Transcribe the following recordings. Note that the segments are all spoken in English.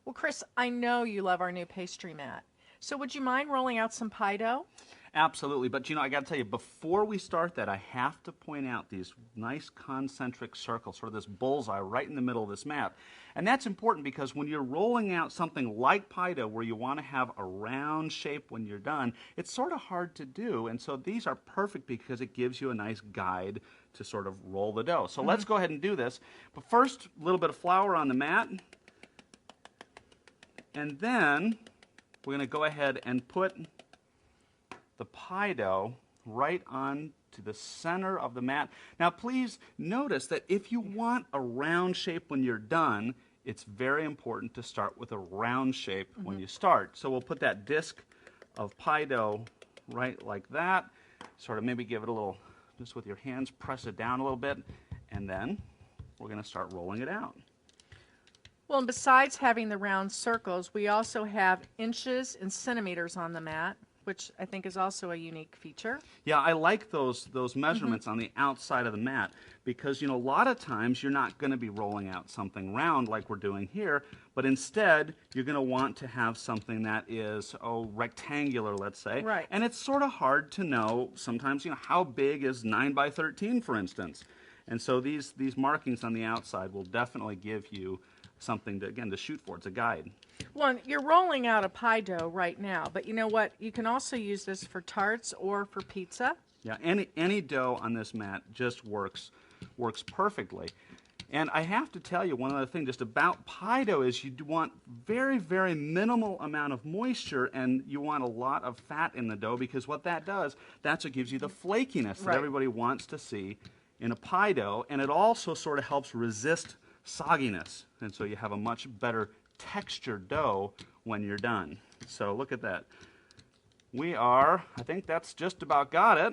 Well, Chris, I know you love our new pastry mat. So would you mind rolling out some pie dough? Absolutely, but I got to tell you, before we start that, I have to point out these nice concentric circles, sort of this bullseye right in the middle of this mat. And that's important because when you're rolling out something like pie dough where you want to have a round shape when you're done, it's sort of hard to do. And so these are perfect because it gives you a nice guide to sort of roll the dough. So let's go ahead and do this. But first, a little bit of flour on the mat. And then we're going to go ahead and put the pie dough right on to the center of the mat. Now please notice that if you want a round shape when you're done, it's very important to start with a round shape when you start. So we'll put that disc of pie dough right like that, sort of maybe give it a little, just with your hands, press it down a little bit, and then we're going to start rolling it out. Well, and besides having the round circles, we also have inches and centimeters on the mat, which I think is also a unique feature. Yeah, I like those measurements on the outside of the mat because, a lot of times you're not going to be rolling out something round like we're doing here, but instead you're going to want to have something that is, rectangular, let's say. Right. And it's sort of hard to know sometimes, how big is 9 by 13, for instance. And so these markings on the outside will definitely give you something to, again, to shoot for. It's a guide. Well, you're rolling out a pie dough right now, but you know what? You can also use this for tarts or for pizza. Yeah, any dough on this mat just works perfectly. And I have to tell you, one other thing just about pie dough is you want very, very minimal amount of moisture, and you want a lot of fat in the dough because what that does, that's what gives you the flakiness that everybody wants to see in a pie dough, and it also sort of helps resist sogginess, and so you have a much better textured dough when you're done. So look at that. I think that's just about got it.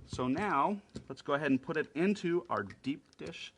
So now let's go ahead and put it into our deep dish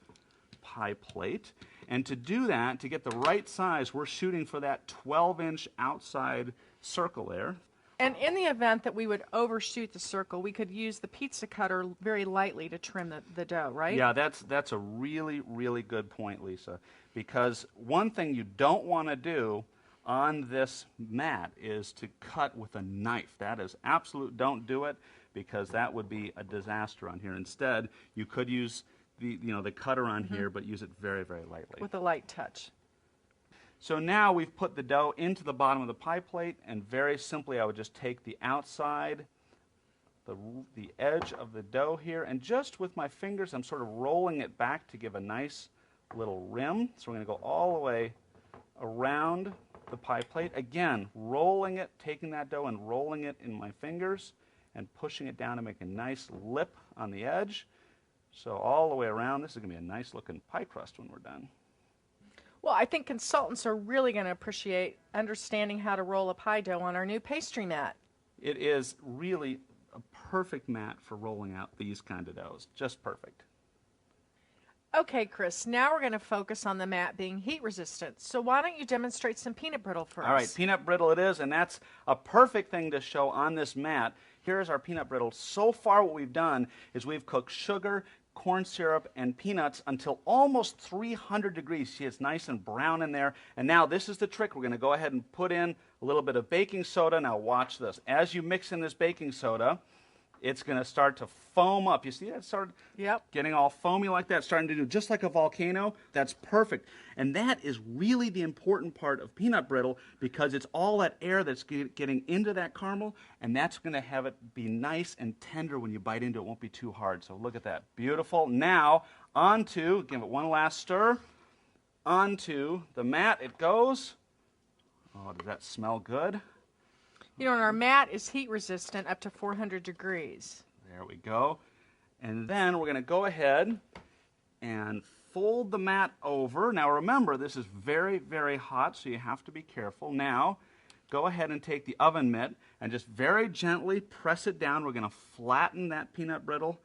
pie plate. And to do that, to get the right size, we're shooting for that 12-inch outside circle there. And in the event that we would overshoot the circle, we could use the pizza cutter very lightly to trim the dough, right? Yeah, that's a really, really good point, Lisa. Because one thing you don't want to do on this mat is to cut with a knife. That is absolute, don't do it, because that would be a disaster on here. Instead, you could use the cutter on here, but use it very, very lightly. With a light touch. So now we've put the dough into the bottom of the pie plate, and very simply I would just take the outside, the edge of the dough here, and just with my fingers I'm sort of rolling it back to give a nice little rim. So we're going to go all the way around the pie plate. Again, rolling it, taking that dough and rolling it in my fingers and pushing it down to make a nice lip on the edge. So all the way around, this is going to be a nice looking pie crust when we're done. Well, I think consultants are really going to appreciate understanding how to roll a pie dough on our new pastry mat. It is really a perfect mat for rolling out these kind of doughs. Just perfect. Okay, Chris, now we're going to focus on the mat being heat resistant. So why don't you demonstrate some peanut brittle for us? All right, peanut brittle it is, and that's a perfect thing to show on this mat. Here's our peanut brittle. So far what we've done is we've cooked sugar, corn syrup, and peanuts until almost 300 degrees. See, it's nice and brown in there. And now this is the trick. We're going to go ahead and put in a little bit of baking soda. Now watch this. As you mix in this baking soda, it's going to start to foam up. You see that? Started getting all foamy like that, starting to do just like a volcano. That's perfect. And that is really the important part of peanut brittle because it's all that air that's getting into that caramel, and that's going to have it be nice and tender when you bite into it. It won't be too hard. So look at that. Beautiful. Now, onto, give it one last stir, onto the mat it goes. Oh, does that smell good? You know, and our mat is heat resistant up to 400 degrees. There we go. And then we're going to go ahead and fold the mat over. Now remember, this is very, very hot, so you have to be careful. Now, go ahead and take the oven mitt and just very gently press it down. We're going to flatten that peanut brittle.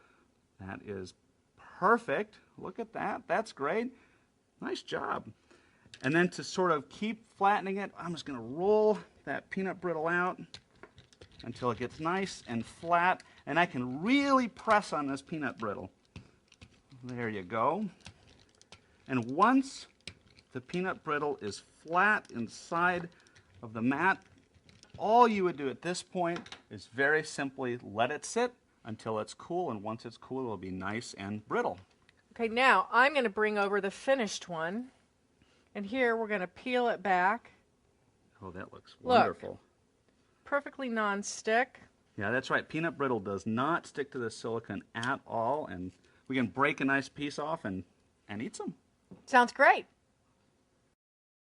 That is perfect. Look at that. That's great. Nice job. And then to sort of keep flattening it, I'm just going to roll that peanut brittle out until it gets nice and flat, and I can really press on this peanut brittle. There you go. And once the peanut brittle is flat inside of the mat. All you would do at this point is very simply let it sit until it's cool, and once it's cool, it'll be nice and brittle. Okay, now I'm going to bring over the finished one, and here we're going to peel it back. Oh, that looks Look. wonderful. Perfectly non-stick. Yeah, that's right. Peanut brittle does not stick to the silicone at all, and we can break a nice piece off and eat some. Sounds great.